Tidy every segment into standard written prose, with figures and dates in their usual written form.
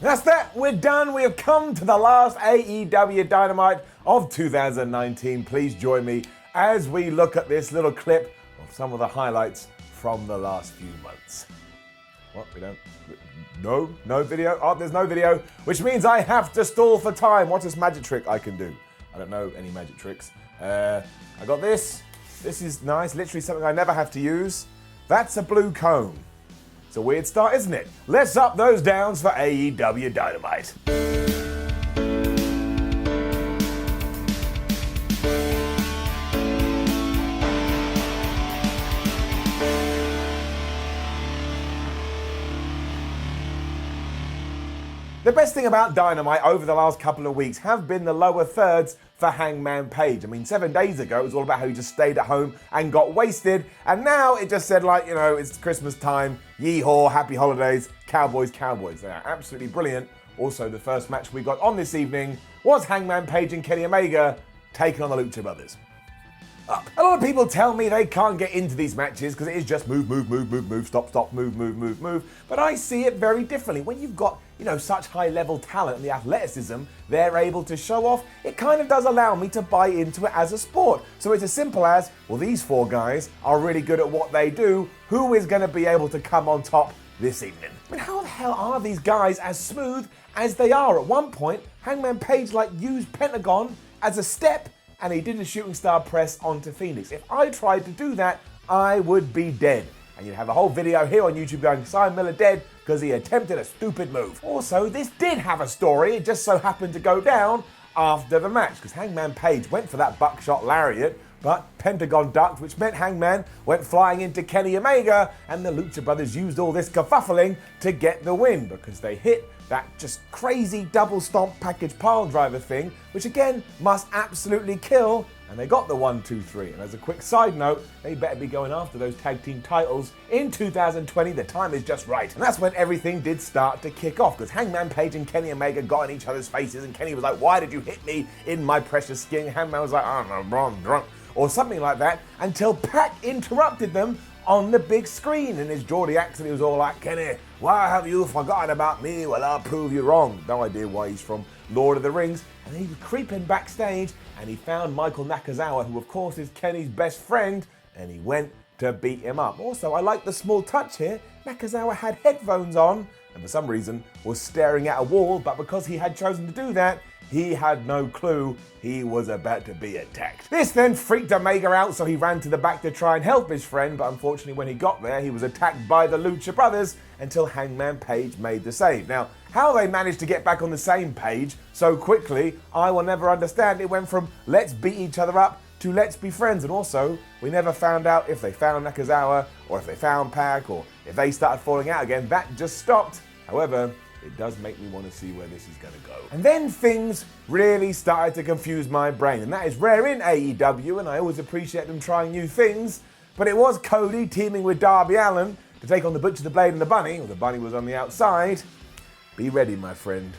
That's that. We're done. We have come to the last AEW Dynamite of 2019. Please join me as we look at this little clip of some of the highlights from the last few months. What? We don't? No video? Oh, there's no video, which means I have to stall for time. What's this magic trick I can do? I don't know any magic tricks. I got this. This is nice. Literally something I never have to use. That's a blue cone. It's a weird start, isn't it? Let's up those downs for AEW Dynamite. The best thing about Dynamite over the last couple of weeks have been the lower thirds for Hangman Page. I mean, 7 days ago, it was all about how he just stayed at home and got wasted. And now it just said, like, you know, it's Christmas time, yee-haw, happy holidays, Cowboys, Cowboys. They're absolutely brilliant. Also, the first match we got on this evening was Hangman Page and Kenny Omega taking on the Lucha Brothers. Up. A lot of people tell me they can't get into these matches because it is just move, stop, move. But I see it very differently. When you've got, you know, such high-level talent and the athleticism they're able to show off, it kind of does allow me to buy into it as a sport. So it's as simple as, well, these four guys are really good at what they do. Who is going to be able to come on top this evening? I mean, how the hell are these guys as smooth as they are? At one point, Hangman Page, used Pentagon as a step, and he did a shooting star press onto Phoenix. If I tried to do that, I would be dead. And you'd have a whole video here on YouTube going, Simon Miller dead because he attempted a stupid move. Also, this did have a story. It just so happened to go down after the match because Hangman Page went for that buckshot lariat, but Pentagon ducked, which meant Hangman went flying into Kenny Omega, and the Lucha Brothers used all this kerfuffling to get the win because they hit that just crazy double stomp package pile driver thing, which again must absolutely kill, and they got the 1, 2, 3. And as a quick side note, they better be going after those tag team titles in 2020. The time is just right. And that's when everything did start to kick off, because Hangman Page and Kenny Omega got in each other's faces, and Kenny was like, why did you hit me in my precious skin? Hangman was like, I don't know, bro, I'm drunk, or something like that, until Pac interrupted them on the big screen. In his Geordie accent, he was all like, Kenny, why have you forgotten about me? Well, I'll prove you wrong. No idea why he's from Lord of the Rings. And he was creeping backstage, and he found Michael Nakazawa, who of course is Kenny's best friend, and he went to beat him up. Also, I like the small touch here. Nakazawa had headphones on, and for some reason was staring at a wall, but because he had chosen to do that, he had no clue he was about to be attacked. This then freaked Omega out, so he ran to the back to try and help his friend, but unfortunately when he got there, he was attacked by the Lucha Brothers until Hangman Page made the save. Now, how they managed to get back on the same page so quickly, I will never understand. It went from let's beat each other up to let's be friends, and also, we never found out if they found Nakazawa, or if they found Pac, or if they started falling out again. That just stopped. However, it does make me want to see where this is going to go. And then things really started to confuse my brain, and that is rare in AEW, and I always appreciate them trying new things, but it was Cody teaming with Darby Allin to take on the Butcher, the Blade, and the Bunny. Well, the Bunny was on the outside. Be ready, my friend.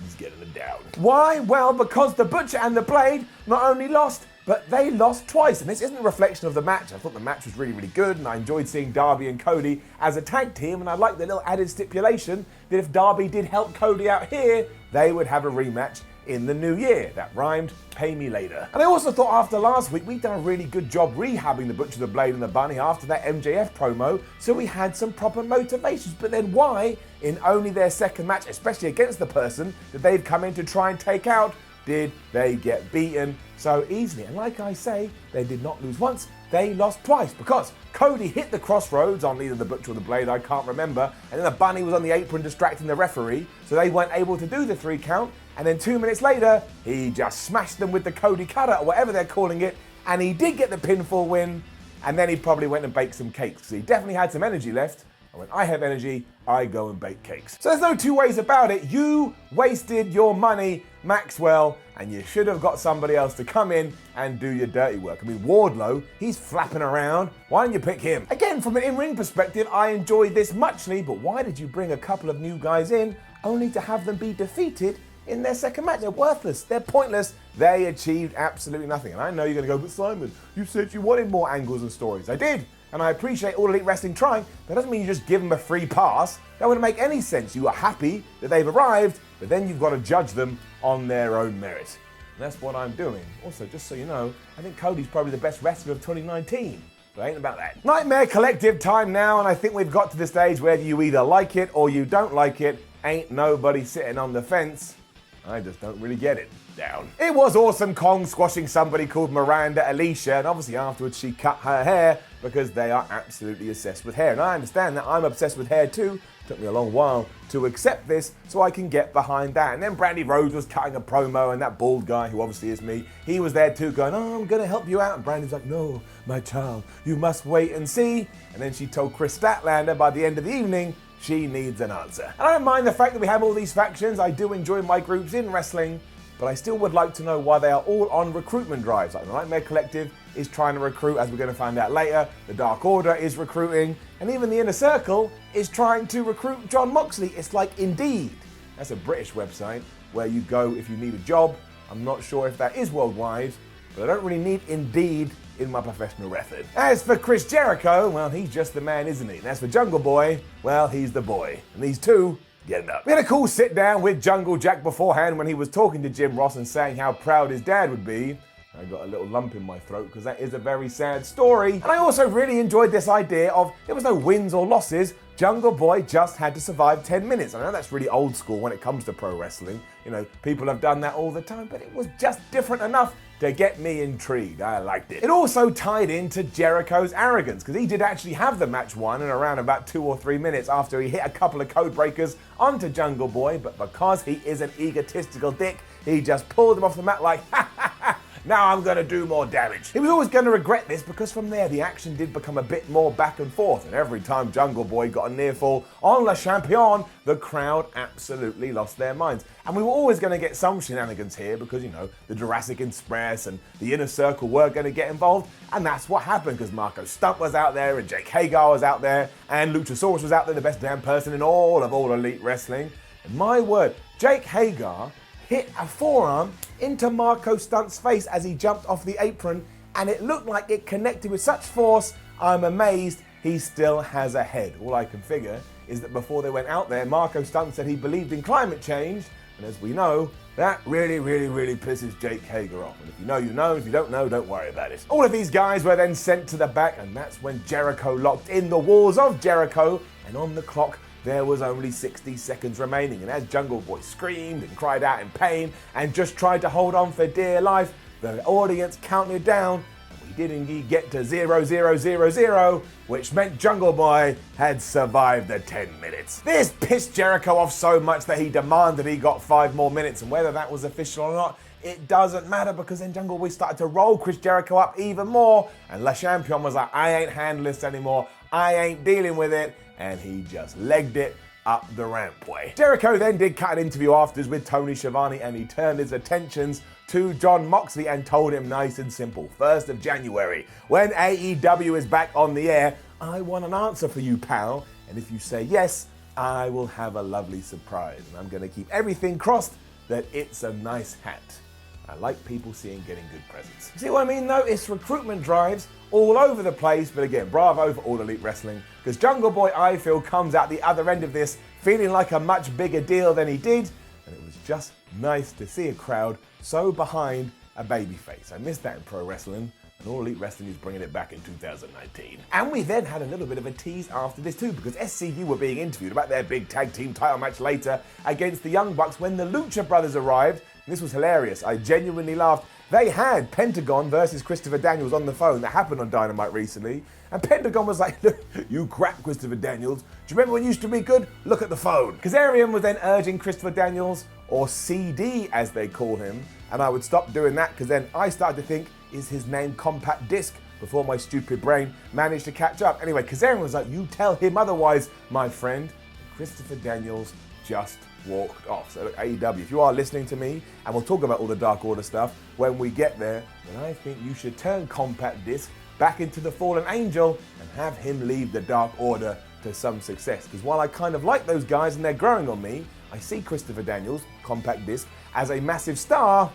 He's getting it down. Why? Well, because the Butcher and the Blade not only lost, but they lost twice. And this isn't a reflection of the match. I thought the match was really, really good, and I enjoyed seeing Darby and Cody as a tag team, and I like the little added stipulation that if Darby did help Cody out here, they would have a rematch in the new year. That rhymed, pay me later. And I also thought after last week, we'd done a really good job rehabbing the Butcher, the Blade, and the Bunny after that MJF promo, so we had some proper motivations. But then why, in only their second match, especially against the person that they've come in to try and take out, did they get beaten so easily? And like I say, they did not lose once, they lost twice, because Cody hit the crossroads on either the Butcher or the Blade, I can't remember, and then the Bunny was on the apron distracting the referee, so they weren't able to do the 3 count, and then 2 minutes later, he just smashed them with the Cody cutter, or whatever they're calling it, and he did get the pinfall win, and then he probably went and baked some cakes, because he definitely had some energy left. And when I have energy, I go and bake cakes. So there's no two ways about it. You wasted your money, Maxwell, and you should have got somebody else to come in and do your dirty work. I mean, Wardlow, he's flapping around. Why don't you pick him? Again, from an in-ring perspective, I enjoyed this muchly, but why did you bring a couple of new guys in only to have them be defeated in their second match? They're worthless. They're pointless. They achieved absolutely nothing. And I know you're going to go, but Simon, you said you wanted more angles and stories. I did. and I appreciate All Elite Wrestling trying, that doesn't mean you just give them a free pass. That wouldn't make any sense. You are happy that they've arrived, but then you've got to judge them on their own merit. And that's what I'm doing. Also, just so you know, I think Cody's probably the best wrestler of 2019. But it ain't about that. Nightmare Collective time now, and I think we've got to the stage where you either like it or you don't like it. Ain't nobody sitting on the fence. I just don't really get it. Down. It was Awesome Kong squashing somebody called Miranda Alicia, and obviously afterwards she cut her hair because they are absolutely obsessed with hair. And I understand that I'm obsessed with hair too. It took me a long while to accept this so I can get behind that. And then Brandy Rose was cutting a promo, and that bald guy, who obviously is me, he was there too going, "Oh, I'm going to help you out." And Brandy's like, "No, my child, you must wait and see." And then she told Kris Statlander by the end of the evening she needs an answer. And I don't mind the fact that we have all these factions. I do enjoy my groups in wrestling, but I still would like to know why they are all on recruitment drives. Like the Nightmare Collective is trying to recruit, as we're going to find out later. The Dark Order is recruiting, and even the Inner Circle is trying to recruit Jon Moxley. It's like Indeed. That's a British website where you go if you need a job. I'm not sure if that is worldwide, but I don't really need Indeed in my professional record. As for Chris Jericho, well, he's just the man, isn't he? And as for Jungle Boy, well, he's the boy. And these two, get up. We had a cool sit down with Jungle Jack beforehand when he was talking to Jim Ross and saying how proud his dad would be. I got a little lump in my throat because that is a very sad story. And I also really enjoyed this idea of there was no wins or losses. Jungle Boy just had to survive 10 minutes. I know that's really old school when it comes to pro wrestling. You know, people have done that all the time, but it was just different enough to get me intrigued. I liked it. It also tied into Jericho's arrogance, because he did actually have the match won in around about 2 or 3 minutes after he hit a couple of code breakers onto Jungle Boy, but because he is an egotistical dick, he just pulled him off the mat like, ha ha ha, now I'm going to do more damage. He was always going to regret this, because from there the action did become a bit more back and forth, and every time Jungle Boy got a near fall on Le Champion, the crowd absolutely lost their minds. And we were always going to get some shenanigans here because, you know, the Jurassic Express and the Inner Circle were going to get involved, and that's what happened because Marco Stunt was out there and Jake Hagar was out there and Luchasaurus was out there, the best damn person in all of All Elite Wrestling. And my word, Jake Hagar hit a forearm into Marco Stunt's face as he jumped off the apron, and it looked like it connected with such force, I'm amazed he still has a head. All I can figure is that before they went out there, Marco Stunt said he believed in climate change, and as we know, that really pisses Jake Hager off. And if you know, you know. If you don't know, don't worry about it. All of these guys were then sent to the back, and that's when Jericho locked in the walls of Jericho, and on the clock, there was only 60 seconds remaining. And as Jungle Boy screamed and cried out in pain and just tried to hold on for dear life, the audience counted down, and we didn't get to 0-0-0-0, which meant Jungle Boy had survived the 10 minutes. This pissed Jericho off so much that he demanded he got 5 more minutes, and whether that was official or not, it doesn't matter, because then Jungle Boy started to roll Chris Jericho up even more, and Le Champion was like, I ain't handling this anymore, I ain't dealing with it, and he just legged it up the rampway. Jericho then did cut an interview afterwards with Tony Schiavone, and he turned his attentions to Jon Moxley and told him nice and simple, 1st of January, when AEW is back on the air, I want an answer for you, pal, and if you say yes, I will have a lovely surprise, and I'm going to keep everything crossed that it's a nice hat. I like people seeing getting good presents. See what I mean though? It's recruitment drives all over the place, but again, bravo for All Elite Wrestling, because Jungle Boy, I feel, comes out the other end of this feeling like a much bigger deal than he did, and it was just nice to see a crowd so behind a babyface. I missed that in pro wrestling, and All Elite Wrestling is bringing it back in 2019. And we then had a little bit of a tease after this too, because SCU were being interviewed about their big tag team title match later against the Young Bucks when the Lucha Brothers arrived. This was hilarious. I genuinely laughed. They had Pentagon versus Christopher Daniels on the phone. That happened on Dynamite recently. And Pentagon was like, look, you crap, Christopher Daniels. Do you remember when you used to be good? Look at the phone. Kazarian was then urging Christopher Daniels, or CD as they call him, and I would stop doing that because then I started to think, is his name Compact Disc? Before my stupid brain managed to catch up. Anyway, Kazarian was like, you tell him otherwise, my friend. And Christopher Daniels just walked off. So look, AEW, if you are listening to me, and we'll talk about all the Dark Order stuff when we get there, then I think you should turn Compact Disc back into the Fallen Angel and have him lead the Dark Order to some success. Because while I kind of like those guys and they're growing on me, I see Christopher Daniels, Compact Disc, as a massive star.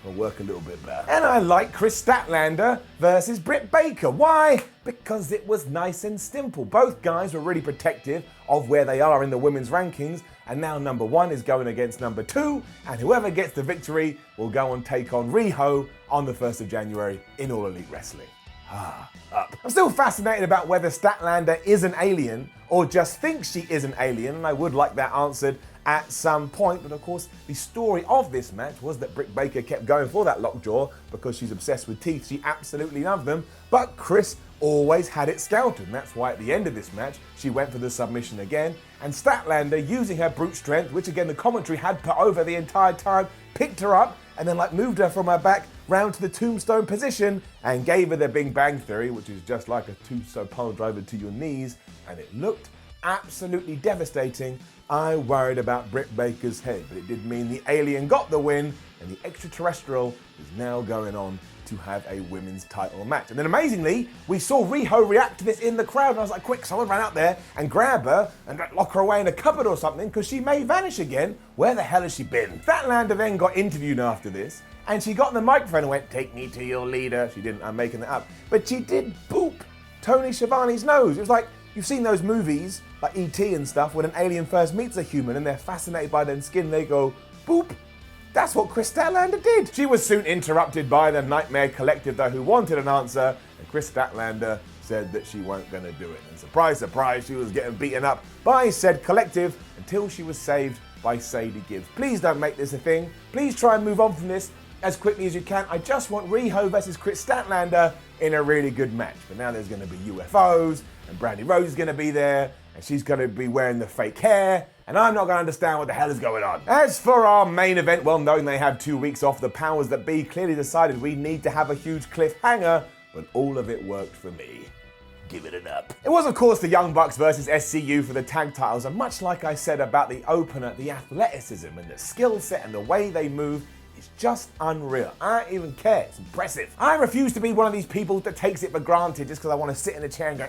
Will work a little bit better. And I like Kris Statlander versus Britt Baker. Why? because it was nice and simple. Both guys were really protective of where they are in the women's rankings, and now number 1 is going against number 2, and whoever gets the victory will go and take on Riho on the 1st of January in All Elite Wrestling. Up. I'm still fascinated about whether Statlander is an alien or just thinks she is an alien, and I would like that answered at some point. But of course, the story of this match was that Britt Baker kept going for that lockjaw because she's obsessed with teeth. She absolutely loved them, but Kris always had it scouted, and that's why at the end of this match, she went for the submission again, and Statlander, using her brute strength, which again the commentary had put over the entire time, picked her up and then moved her from her back round to the tombstone position and gave her the Big Bang Theory, which is just like a tombstone pile driver to your knees, and it looked absolutely devastating. I worried about Britt Baker's head, but it did mean the alien got the win, and the extraterrestrial is now going on to have a women's title match. And then amazingly, we saw Riho react to this in the crowd, and I was like, quick, someone ran out there and grab her and lock her away in a cupboard or something, because she may vanish again. Where the hell has she been? Statlander then got interviewed after this, and she got on the microphone and went, "Take me to your leader." She didn't, I'm making that up. But she did boop Tony Schiavone's nose. It was like, you've seen those movies, like E.T. and stuff, when an alien first meets a human and they're fascinated by their skin, they go, boop. That's what Kris Statlander did. She was soon interrupted by the Nightmare Collective, though, who wanted an answer, and Kris Statlander said that she weren't going to do it. And surprise, surprise, she was getting beaten up by said collective until she was saved by Sadie Gibbs. Please don't make this a thing. Please try and move on from this as quickly as you can. I just want Riho versus Kris Statlander in a really good match. But now there's going to be UFOs, and Brandy Rose is going to be there, and she's going to be wearing the fake hair, and I'm not going to understand what the hell is going on. As for our main event, well, knowing they have 2 weeks off, the powers that be clearly decided we need to have a huge cliffhanger, but all of it worked for me. Give it an up. It was, of course, the Young Bucks versus SCU for the tag titles, and much like I said about the opener, the athleticism and the skill set and the way they move, it's just unreal. I don't even care. It's impressive. I refuse to be one of these people that takes it for granted just because I want to sit in a chair and go,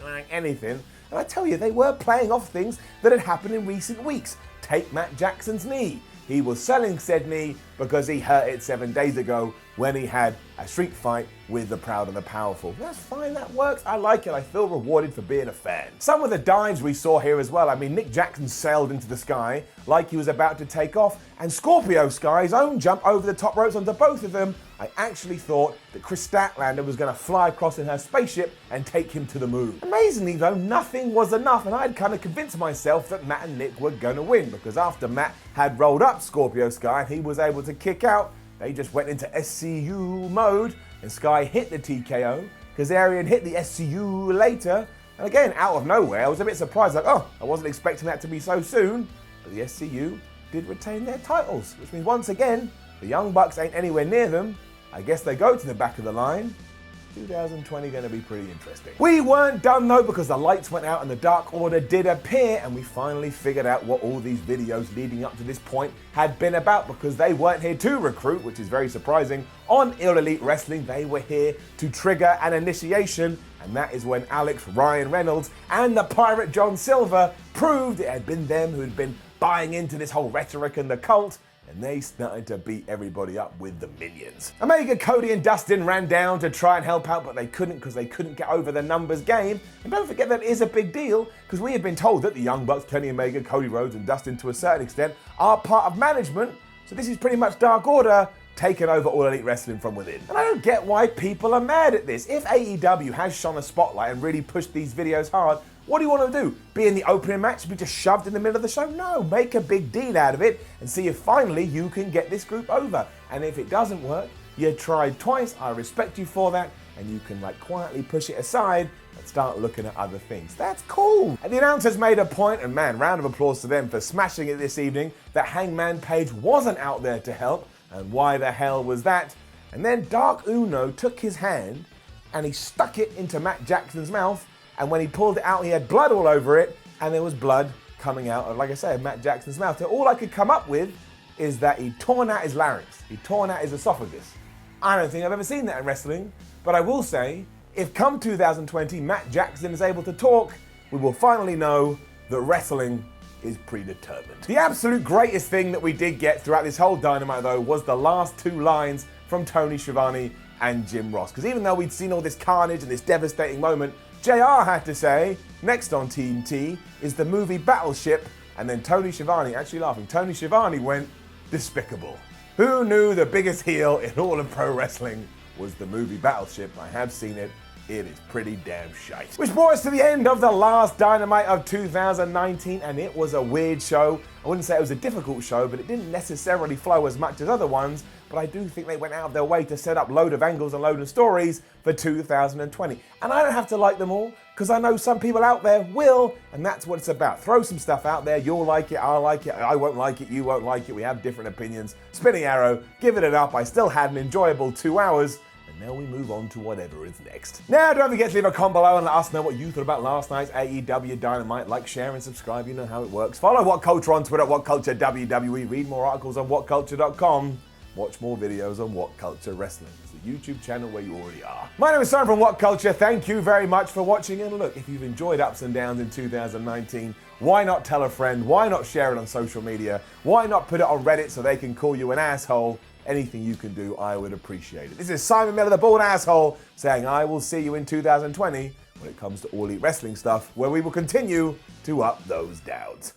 like anything. And I tell you, they were playing off things that had happened in recent weeks. Take Matt Jackson's knee. He was selling said knee because he hurt it 7 days ago when he had a street fight with the Proud and the Powerful. That's fine, that works. I like it. I feel rewarded for being a fan. Some of the dives we saw here as well. I mean, Nick Jackson sailed into the sky like he was about to take off, and Scorpio Sky's own jump over the top ropes onto both of them. I actually thought that Kris Statlander was going to fly across in her spaceship and take him to the moon. Amazingly though, nothing was enough, and I'd kind of convinced myself that Matt and Nick were going to win, because after Matt had rolled up Scorpio Sky and he was able to kick out, they just went into SCU mode, and Sky hit the TKO, Kazarian hit the SCU later, and again, out of nowhere, I was a bit surprised, like, oh, I wasn't expecting that to be so soon, but the SCU did retain their titles, which means once again, the Young Bucks ain't anywhere near them. I guess they go to the back of the line. 2020 going to be pretty interesting. We weren't done though, because the lights went out and the Dark Order did appear, and we finally figured out what all these videos leading up to this point had been about, because they weren't here to recruit, which is very surprising. On All Elite Wrestling, they were here to trigger an initiation, and that is when Alex Ryan Reynolds and the Pirate John Silver proved it had been them who had been buying into this whole rhetoric and the cult, and they started to beat everybody up with the minions. Omega, Cody, and Dustin ran down to try and help out, but they couldn't, because they couldn't get over the numbers game. And don't forget that is a big deal, because we had been told that the Young Bucks, Kenny Omega, Cody Rhodes, and Dustin to a certain extent are part of management. So this is pretty much Dark Order taking over All Elite Wrestling from within. And I don't get why people are mad at this. If AEW has shone a spotlight and really pushed these videos hard, what do you want to do? Be in the opening match, be just shoved in the middle of the show? No, make a big deal out of it and see if finally you can get this group over. And if it doesn't work, you tried twice, I respect you for that, and you can quietly push it aside and start looking at other things. That's cool. And the announcers made a point, and man, round of applause to them for smashing it this evening, that Hangman Page wasn't out there to help, and why the hell was that? And then Dark Uno took his hand and he stuck it into Matt Jackson's mouth, and when he pulled it out, he had blood all over it, and there was blood coming out of, like I said, Matt Jackson's mouth. So all I could come up with is that he'd torn out his larynx. He'd torn out his esophagus. I don't think I've ever seen that in wrestling, but I will say, if come 2020, Matt Jackson is able to talk, we will finally know that wrestling is predetermined. The absolute greatest thing that we did get throughout this whole Dynamite, though, was the last 2 lines from Tony Schiavone and Jim Ross. Because even though we'd seen all this carnage and this devastating moment, JR had to say, next on TNT is the movie Battleship, and then Tony Schiavone, actually laughing, Tony Schiavone went, despicable. Who knew the biggest heel in all of pro wrestling was the movie Battleship? I have seen it. It is pretty damn shite. Which brought us to the end of the last Dynamite of 2019, and it was a weird show. I wouldn't say it was a difficult show, but it didn't necessarily flow as much as other ones, but I do think they went out of their way to set up load of angles and load of stories for 2020. And I don't have to like them all, because I know some people out there will, and that's what it's about. Throw some stuff out there, you'll like it, I'll like it, I won't like it, you won't like it, we have different opinions. Spinning arrow, give it an up, I still had an enjoyable 2 hours, now we move on to whatever is next. Now, don't forget to leave a comment below and let us know what you thought about last night's AEW Dynamite. Like, share, and subscribe. You know how it works. Follow WhatCulture on Twitter, WhatCulture WWE. Read more articles on WhatCulture.com. Watch more videos on WhatCulture Wrestling. It's the YouTube channel where you already are. My name is Simon from WhatCulture. Thank you very much for watching. And look, if you've enjoyed ups and downs in 2019, why not tell a friend? Why not share it on social media? Why not put it on Reddit so they can call you an asshole? Anything you can do, I would appreciate it. This is Simon Miller, the bald asshole, saying I will see you in 2020 when it comes to All Elite Wrestling stuff, where we will continue to up those downs.